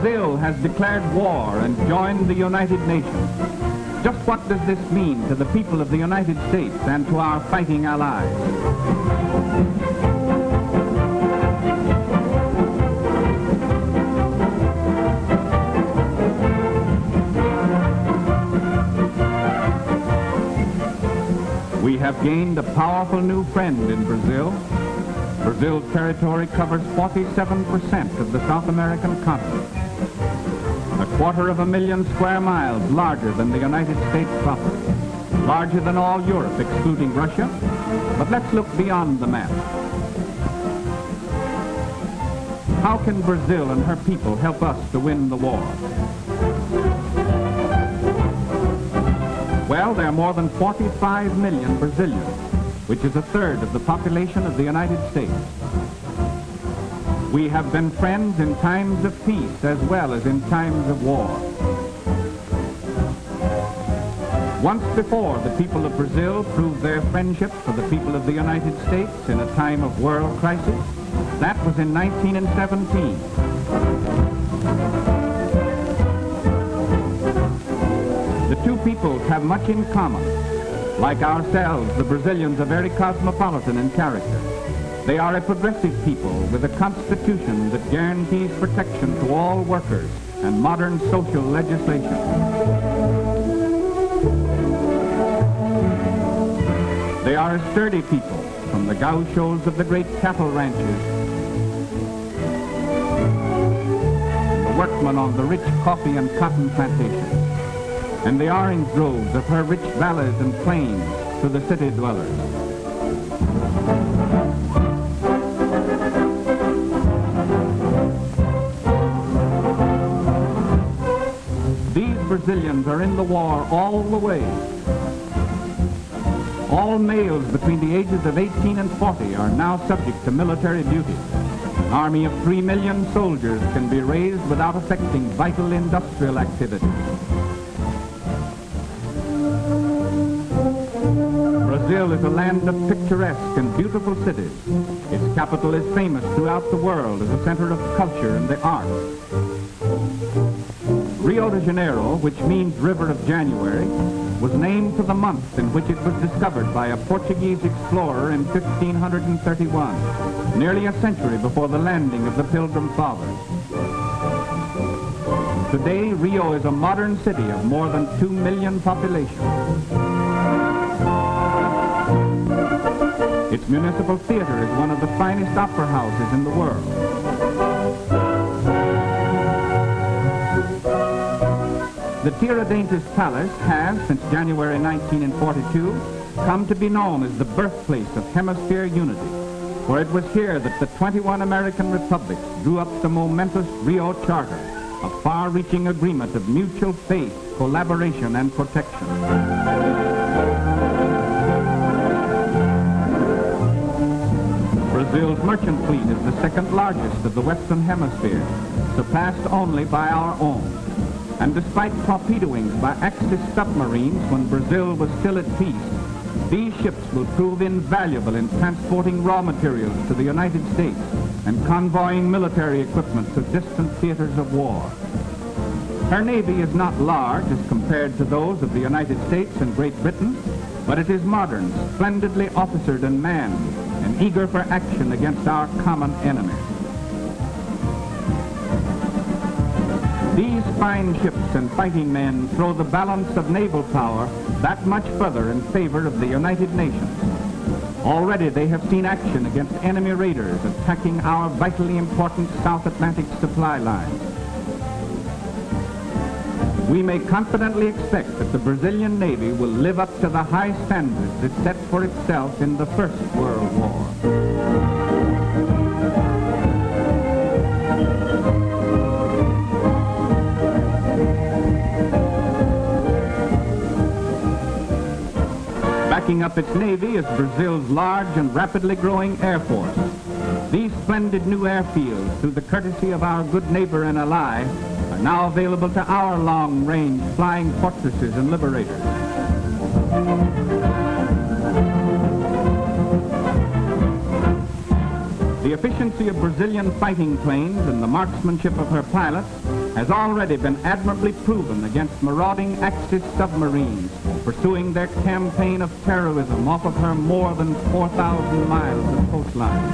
Brazil has declared war and joined the United Nations. Just what does this mean to the people of the United States and to our fighting allies? We have gained a powerful new friend in Brazil. Brazil's territory covers 47% of the South American continent. 250,000 square miles larger than the United States proper. Larger than all Europe, excluding Russia. But let's look beyond the map. How can Brazil and her people help us to win the war? Well, there are more than 45 million Brazilians, which is a third of the population of the United States. We have been friends in times of peace as well as in times of war. Once before, the people of Brazil proved their friendship for the people of the United States in a time of world crisis. That was in 1917. The two peoples have much in common. Like ourselves, the Brazilians are very cosmopolitan in character. They are a progressive people with a constitution that guarantees protection to all workers and modern social legislation. They are a sturdy people, from the gauchos of the great cattle ranches, the workmen on the rich coffee and cotton plantations, and the orange groves of her rich valleys and plains to the city dwellers. These Brazilians are in the war all the way. All males between the ages of 18 and 40 are now subject to military duty. An army of 3 million soldiers can be raised without affecting vital industrial activity. Brazil is a land of picturesque and beautiful cities. Its capital is famous throughout the world as a center of culture and the arts. Rio de Janeiro, which means River of January, was named for the month in which it was discovered by a Portuguese explorer in 1531, nearly a century before the landing of the Pilgrim Fathers. Today, Rio is a modern city of more than 2 million population. Its municipal theater is one of the finest opera houses in the world. The Tiradentes Palace has, since January 1942, come to be known as the birthplace of hemisphere unity, for it was here that the 21 American republics drew up the momentous Rio Charter, a far-reaching agreement of mutual faith, collaboration, and protection. Brazil's merchant fleet is the second largest of the Western Hemisphere, surpassed only by our own. And despite torpedoings by Axis submarines when Brazil was still at peace, these ships will prove invaluable in transporting raw materials to the United States and convoying military equipment to distant theaters of war. Her navy is not large as compared to those of the United States and Great Britain, but it is modern, splendidly officered and manned, and eager for action against our common enemy. These fine ships and fighting men throw the balance of naval power that much further in favor of the United Nations. Already they have seen action against enemy raiders attacking our vitally important South Atlantic supply lines. We may confidently expect that the Brazilian Navy will live up to the high standards it set for itself in the First World War. Backing up its navy is Brazil's large and rapidly growing air force. These splendid new airfields, through the courtesy of our good neighbor and ally, are now available to our long-range flying fortresses and liberators. The efficiency of Brazilian fighting planes and the marksmanship of her pilots has already been admirably proven against marauding Axis submarines pursuing their campaign of terrorism off of her more than 4,000 miles of coastline.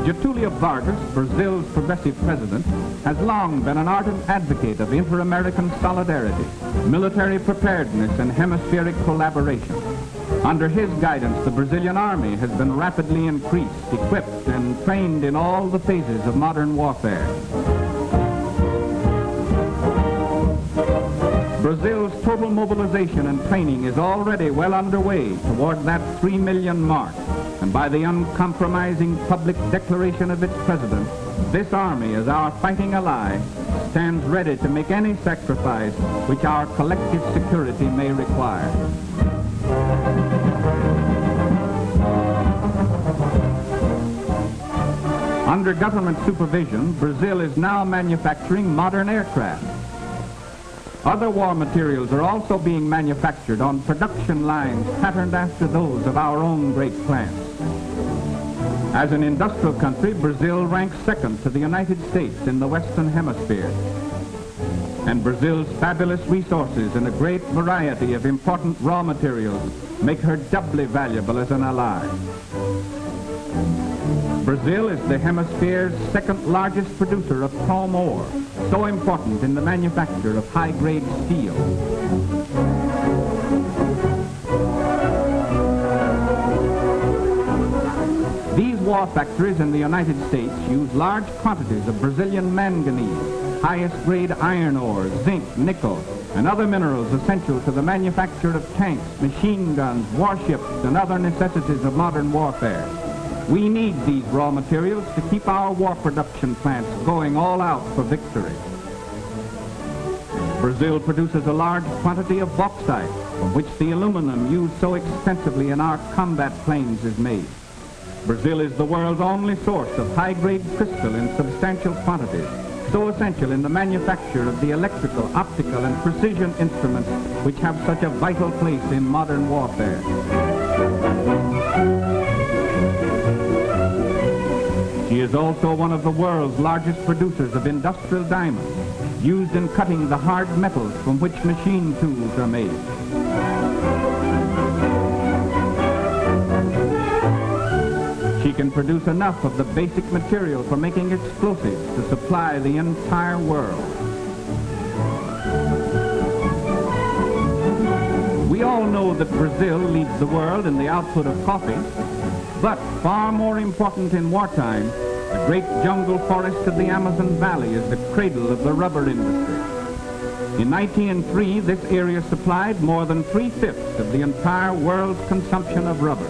Getulio Vargas, Brazil's progressive president, has long been an ardent advocate of inter-American solidarity, military preparedness, and hemispheric collaboration. Under his guidance, the Brazilian army has been rapidly increased, equipped, and trained in all the phases of modern warfare. Brazil's total mobilization and training is already well underway toward that 3 million mark. And by the uncompromising public declaration of its president, this army, as our fighting ally, stands ready to make any sacrifice which our collective security may require. Under government supervision, Brazil is now manufacturing modern aircraft. Other war materials are also being manufactured on production lines patterned after those of our own great plants. As an industrial country, Brazil ranks second to the United States in the Western Hemisphere. And Brazil's fabulous resources and a great variety of important raw materials make her doubly valuable as an ally. Brazil is the hemisphere's second largest producer of chrome ore, so important in the manufacture of high-grade steel. These war factories in the United States use large quantities of Brazilian manganese, highest-grade iron ore, zinc, nickel, and other minerals essential to the manufacture of tanks, machine guns, warships, and other necessities of modern warfare. We need these raw materials to keep our war production plants going all out for victory. Brazil produces a large quantity of bauxite, from which the aluminum used so extensively in our combat planes is made. Brazil is the world's only source of high-grade crystal in substantial quantities, so essential in the manufacture of the electrical, optical, and precision instruments which have such a vital place in modern warfare. She is also one of the world's largest producers of industrial diamonds, used in cutting the hard metals from which machine tools are made. She can produce enough of the basic material for making explosives to supply the entire world. We all know that Brazil leads the world in the output of coffee, but far more important in wartime, the great jungle forest of the Amazon Valley is the cradle of the rubber industry. In 1903, this area supplied more than 3/5 of the entire world's consumption of rubber.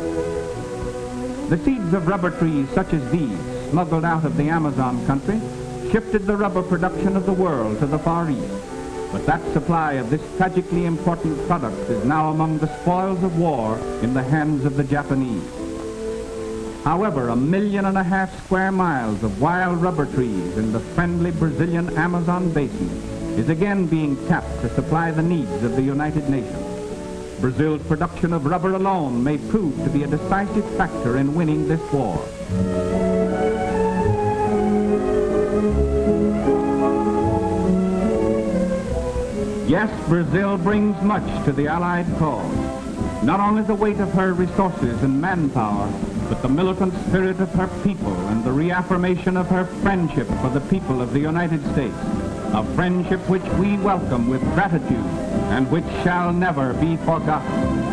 The seeds of rubber trees such as these, smuggled out of the Amazon country, shifted the rubber production of the world to the Far East. But that supply of this tragically important product is now among the spoils of war in the hands of the Japanese. However, 1.5 million square miles of wild rubber trees in the friendly Brazilian Amazon basin is again being tapped to supply the needs of the United Nations. Brazil's production of rubber alone may prove to be a decisive factor in winning this war. Yes, Brazil brings much to the Allied cause. Not only the weight of her resources and manpower, but the militant spirit of her people and the reaffirmation of her friendship for the people of the United States, a friendship which we welcome with gratitude and which shall never be forgotten.